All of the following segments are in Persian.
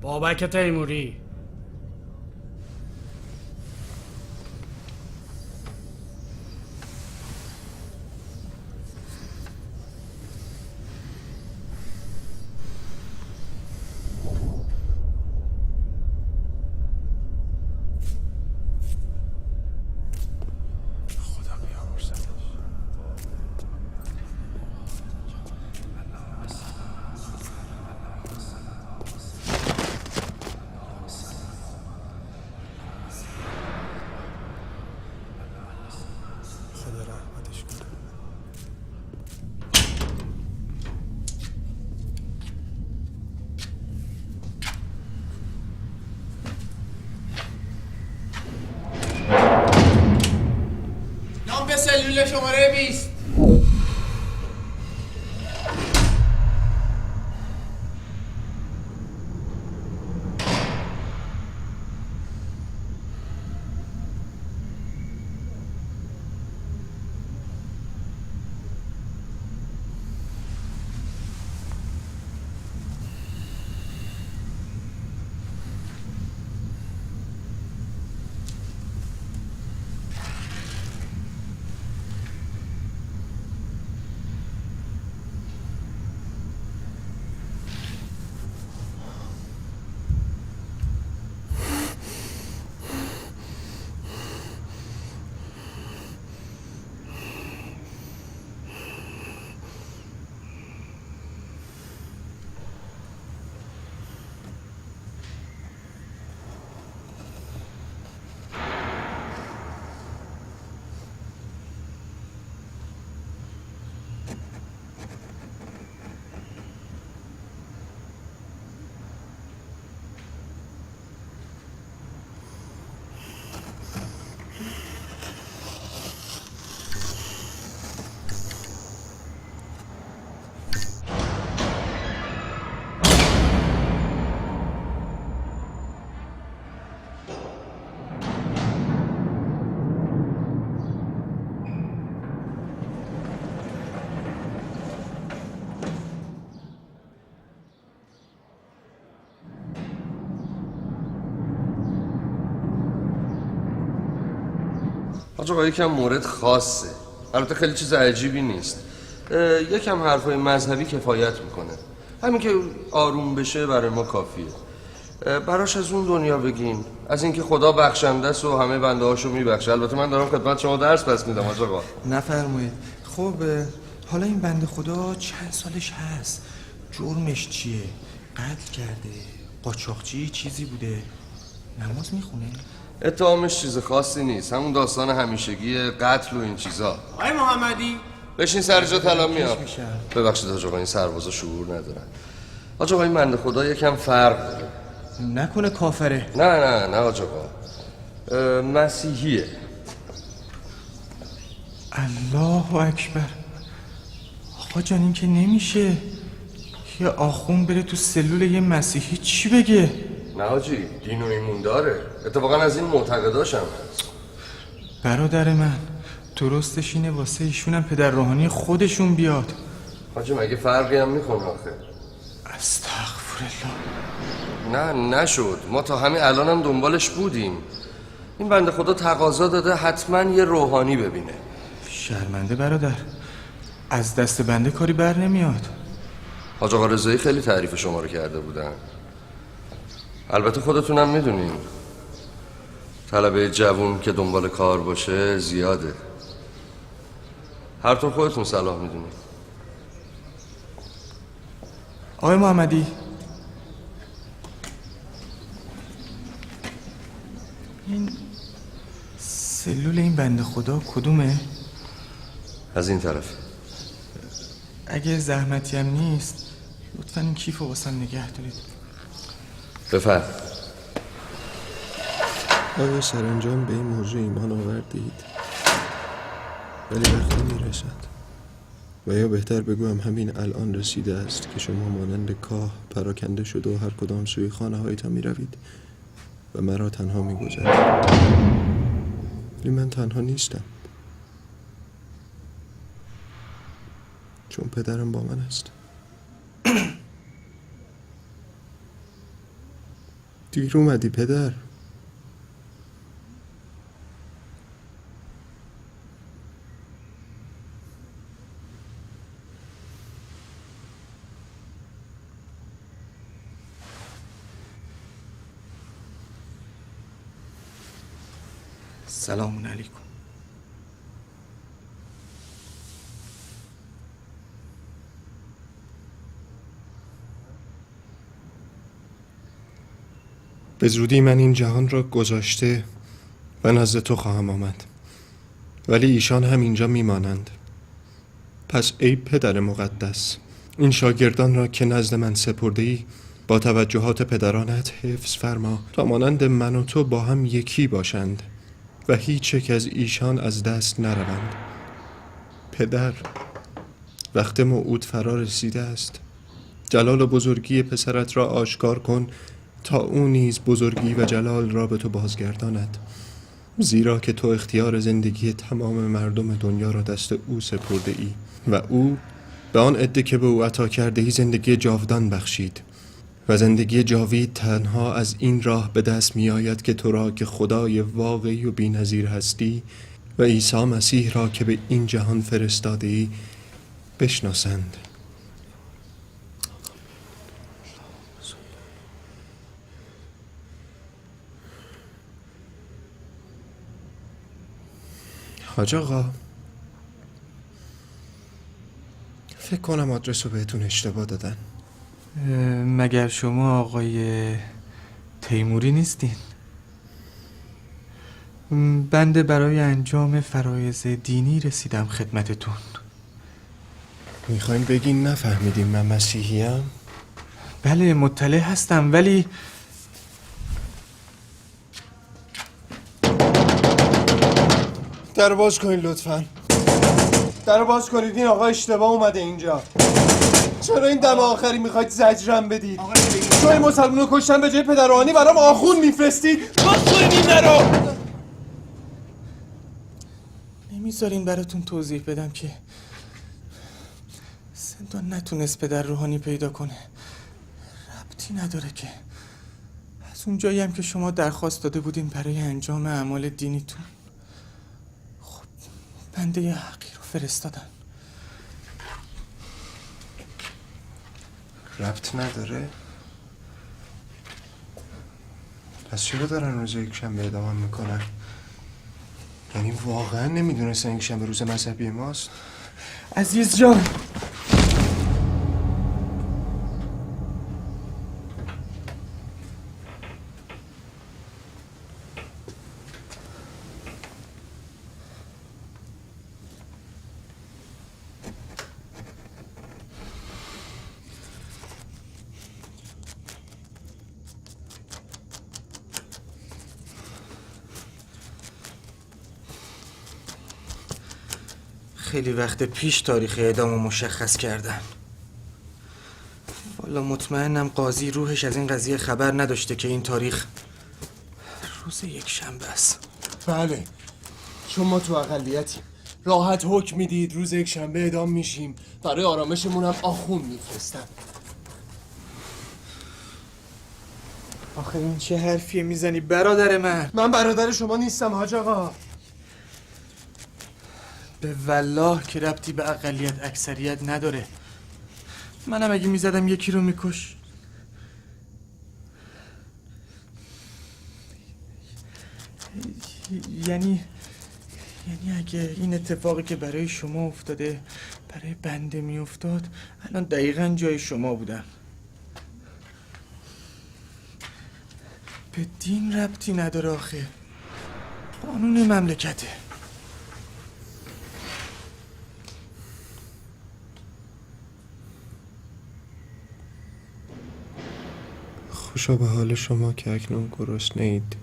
بابک تیموری. نام به سلول شماره 20. آقا یکم مورد خاصه، البته خیلی چیز عجیبی نیست. یکم حرفای مذهبی کفایت میکنه، همین که آروم بشه برای ما کافیه. براش از اون دنیا بگیم، از اینکه خدا بخشنده است و همه بنده هاشو میبخشه. البته من دارم خدمت شما درس پس میدم آقا. نفرمایید. خب حالا این بنده خدا چند سالش هست؟ جرمش چیه؟ قتل کرده؟ قاچاقچی چیزی بوده؟ نماز میخونه؟ اتهامش چیز خاصی نیست، همون داستان همیشگی قتل و این چیزا. آقای محمدی بشین سر جا طلا میاد. ببخشید حاج آقا، این سربازا شعور ندارن. حاج آقا این بنده خدا یکم فرق داره. نکنه کافره؟ نه حاج آقا، مسیحیه. الله اکبر. آقا جان این که نمیشه. یه آخون بره تو سلول یه مسیحی چی بگه؟ نه حاجی، دین و ایمون داره، اتفاقا از این معتقداش هم هست. برادر من درستش اینه واسه ایشونم پدر روحانی خودشون بیاد. حاجی مگه فرقی هم میکنه آخه؟ استغفرالله. نه نشد، ما تا همین الان هم دنبالش بودیم. این بنده خدا تقاضا داده حتما یه روحانی ببینه. شرمنده برادر، از دست بنده کاری بر نمیاد. حاج آقا رضایی خیلی تعریف شما رو کرده بودن. البته خودتونم میدونین طلبه جوون که دنبال کار باشه زیاده. هر طور خودتون صلاح میدونین. آقای محمدی، این سلول این بنده خدا کدومه؟ از این طرف. اگه زحمتی هم نیست لطفا این کیف رو واسم نگه دارید. بفرم. آیا سرانجام به این موضوع ایمان آوردید؟ ولی وقتی میرسد و یا بهتر بگویم همین الان رسیده است که شما مانند کاه پراکنده شده و هر کدام سوی خانه هایتان می روید و مرا تنها می گذارید. ولی من تنها نیستم، چون پدرم با من است. دیر اومدی پدر. سلام علیکم. به زودی من این جهان را گذاشته و نزد تو خواهم آمد، ولی ایشان هم اینجا میمانند. پس ای پدر مقدس، این شاگردان را که نزد من سپرده ای با توجهات پدرانت حفظ فرما تا مانند من و تو با هم یکی باشند و هیچ یک از ایشان از دست نروند. پدر، وقت موعود فرا رسیده است. جلال و بزرگی پسرت را آشکار کن تا او نیز بزرگی و جلال را به تو بازگرداند، زیرا که تو اختیار زندگی تمام مردم دنیا را دست او سپرده ای و او به آن عده که به او عطا کرده ای زندگی جاودان بخشید و زندگی جاوید تنها از این راه به دست می آید که تو را که خدای واقعی و بی‌نظیر هستی و عیسی مسیح را که به این جهان فرستاده ای بشناسند. حاج آقا، فکر کنم آدرس رو بهتون اشتباه دادن. مگر شما آقای تیموری نیستین؟ بنده برای انجام فرایض دینی رسیدم خدمتتون. میخواین بگین نفهمیدین من مسیحیم؟ بله مطلع هستم، ولی در باز کنید لطفاً. در باز کنید، این آقا اشتباه اومده اینجا. چرا این دم آخری میخواید زجرم بدید؟ چون این مسلمونو کشتن به جای پدرانی برام آخون میفرستید؟ باز کنید این درو! نمیذارین براتون توضیح بدم که زندان نتونست پدر روحانی پیدا کنه. ربطی نداره که از اون جایی هم که شما درخواست داده بودین برای انجام اعمال دینیتون، خب بنده یه حقی رو فرستادن. ربط نداره؟ پس چرا دارن روز یک شنبه اعدام میکنن؟ یعنی واقعا نمیدونستن یک شنبه روز مذهبی ماست؟ عزیز جان، خیلی وقت پیش تاریخ اعدامو مشخص کردن. والا مطمئنم قاضی روحش از این قضیه خبر نداشته که این تاریخ روز یک شنبه است. بله، چون ما تو اقلیتیم. راحت حکم میدید روز یک شنبه اعدام میشیم. برای آرامشمون هم آخون میفرستن. آخه این چه حرفیه میزنی برادر من؟ من برادر شما نیستم حاج آقا. به والله که ربطی به اقلیت اکثریت نداره. منم اگه میزدم یکی رو میکش. یعنی اگه این اتفاقی که برای شما افتاده برای بنده میافتاد، الان دقیقاً جای شما بودم. به دین ربطی نداره آخه، قانون مملکته. خوشا به حال شما که اکنون گرسنه‌اید،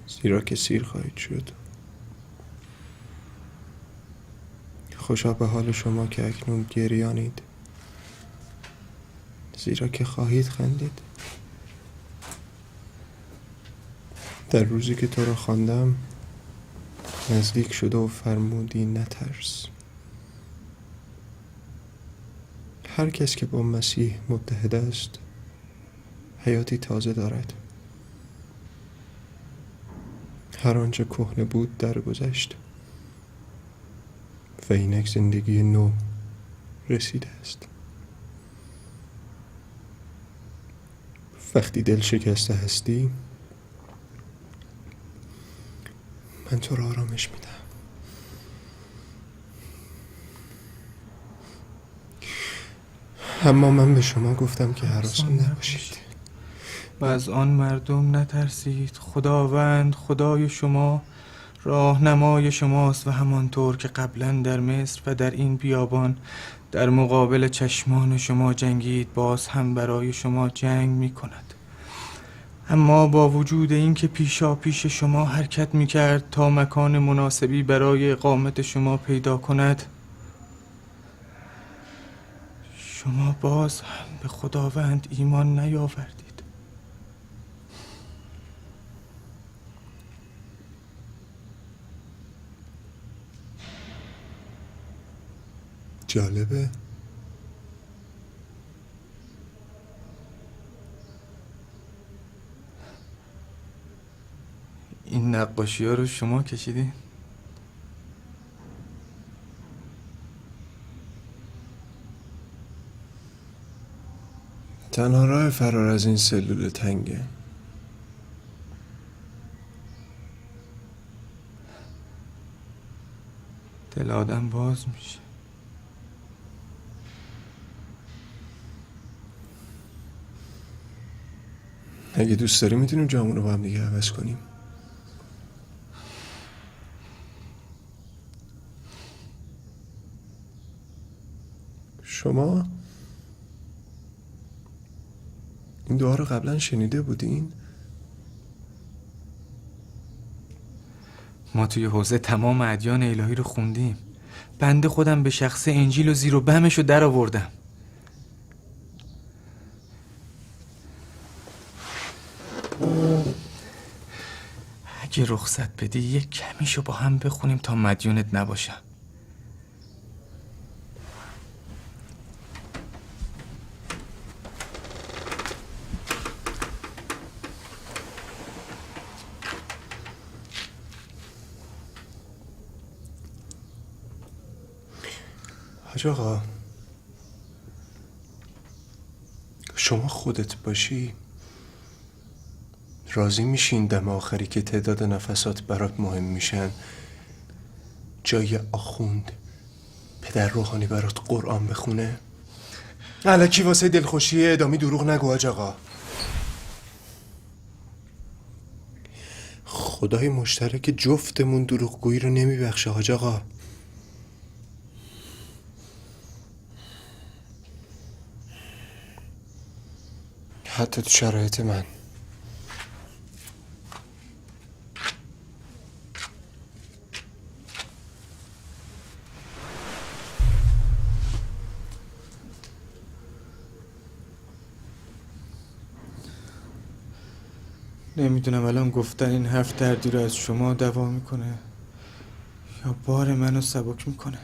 زیرا که سیر خواهید شد. خوشا به حال شما که اکنون گریانید، زیرا که خواهید خندید. در روزی که تو را خواندم نزدیک شده و فرمودی نترس. هر کس که با مسیح متحد است حیاتی تازه دارد. هر آنچه کهنه بود درگذشت و اینک زندگی نو رسیده است. وقتی دل شکسته هستی من تو را آرامش میدم. اما من به شما گفتم که هراسان نباشید و از آن مردم نترسید. خداوند خدای شما راهنمای شماست و همانطور که قبلا در مصر و در این بیابان در مقابل چشمان شما جنگید باز هم برای شما جنگ می کند. اما با وجود این که پیشا پیش شما حرکت می کرد تا مکان مناسبی برای اقامت شما پیدا کند، شما باز هم به خداوند ایمان نیاوردید. جالبه. این نقاشی ها رو شما کشیدین؟ تنها راه فرار از این سلول تنگه. دل آدم باز میشه. اگه دوست داری میتونیم جامون رو با هم دیگه عوض کنیم. شما این دعا رو قبلا شنیده بودین؟ ما توی حوزه تمام ادیان الهی رو خوندیم. بنده خودم به شخص انجیل و زیر و بمش رو در آوردم. اگه رخصت بدی یک کمیشو با هم بخونیم تا مدیونت نباشم. حاج آقا، شما خودت باشی راضی میشین دم آخری که تعداد نفسات برات مهم میشن جای آخوند پدر روحانی برات قرآن بخونه؟ الکی واسه دلخوشی ادامی دروغ نگو حاج آقا. خدای مشترک جفتمون دروغگویی رو نمیبخشه حاج آقا. حتی تو شرایط من. نمیدونم الان گفتن این حرف دردی رو از شما دوا میکنه یا بار منو سبک میکنه.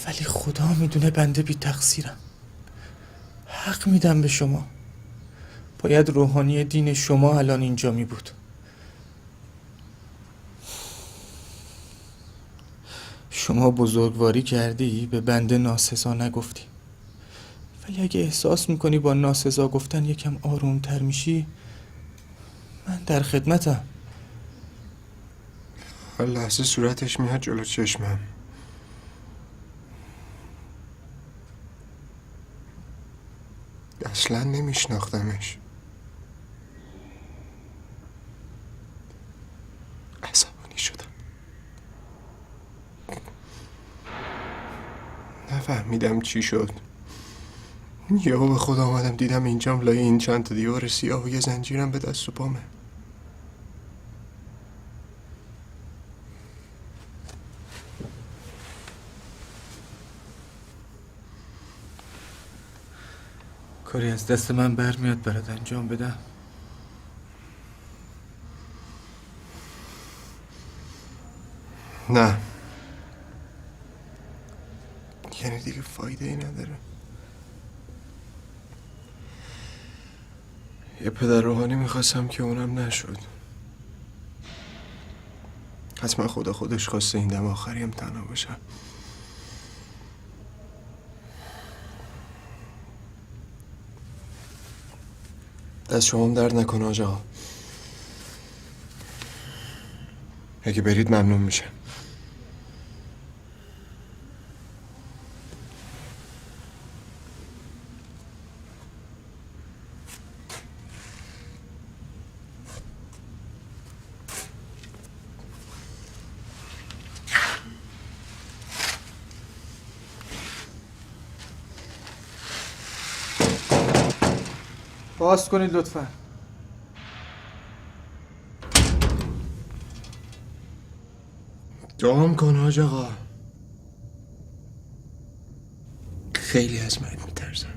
ولی خدا میدونه بنده بی تقصیرم. حق میدم به شما. باید روحانی دین شما الان اینجا می بود. شما بزرگواری کردی به بنده ناسزا نگفتی. ولی اگه احساس میکنی با ناسزا گفتن یکم آرومتر میشی، من در خدمتم. هر لحظه صورتش میاد جلو چشمم. اصلا نمیشناختمش. عصبانی شدم. نفهمیدم چی شد. یهو به خود آمدم دیدم اینجام لای این چند تا دیوار سیاه و یه زنجیرم به دست و پامه. کاری از دست من برمیاد برات انجام بدم؟ نه، یعنی دیگه فایده ای نداره. یه پدر روحانی میخواستم که اونم نشد. حتما خدا خودش خواسته این دم آخری هم تنها باشم. دست شما هم درد نکنه آج آقا. اگه برید ممنون میشم. باز کنید لطفا. دعام کن حاج آقا. خیلی از مرگ میترسم.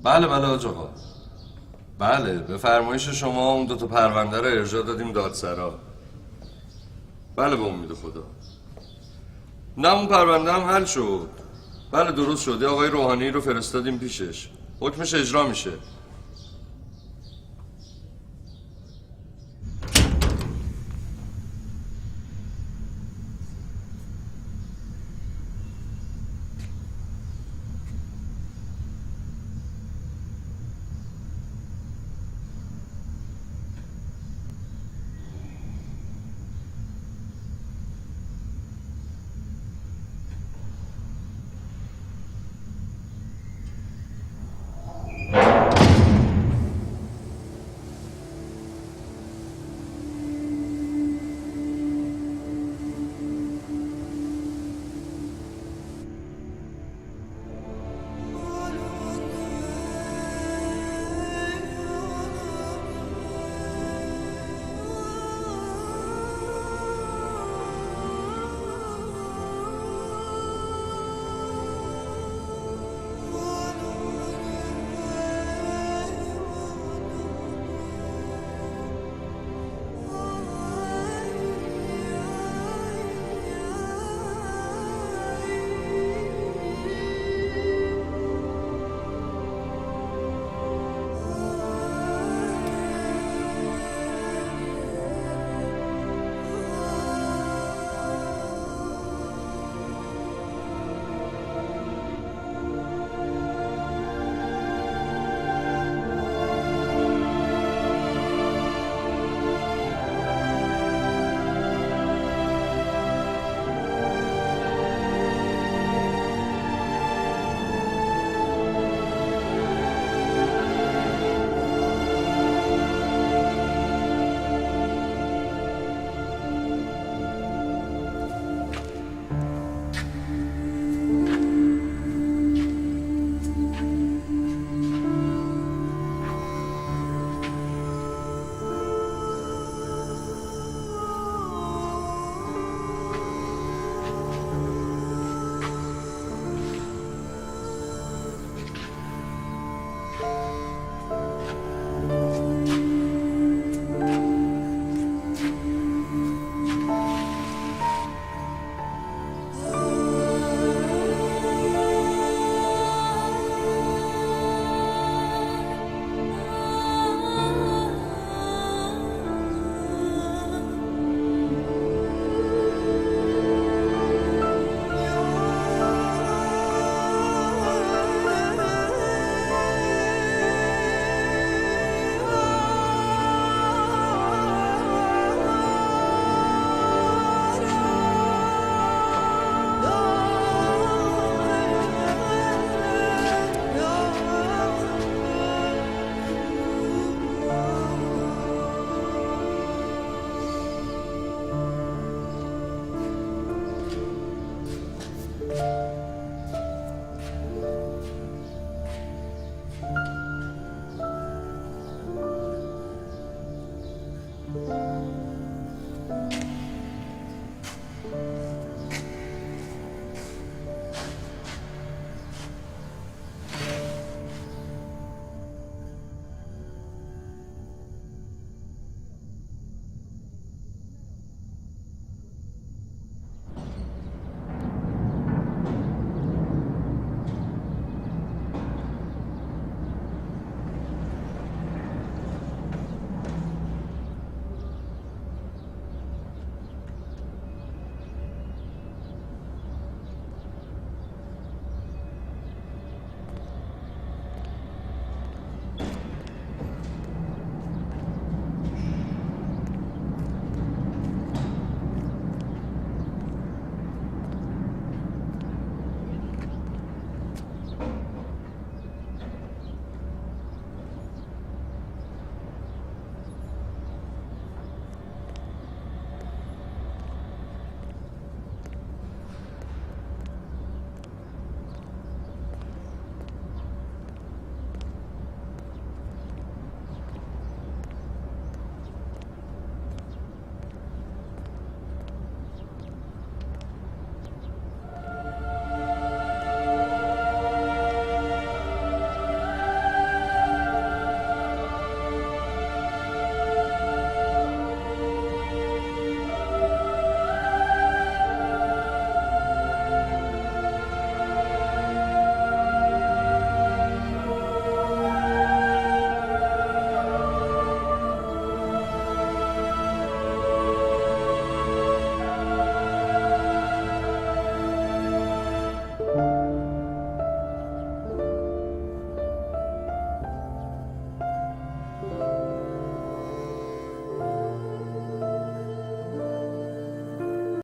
بله حاج آقا. بله به فرمایش شما اون 2 پرونده رو ارجاع دادیم دادسرا. بله به امید خدا. نه اون پرونده هم حل شد. بله درست شد. آقای روحانی رو فرستادیم پیشش. حکمش اجرا میشه.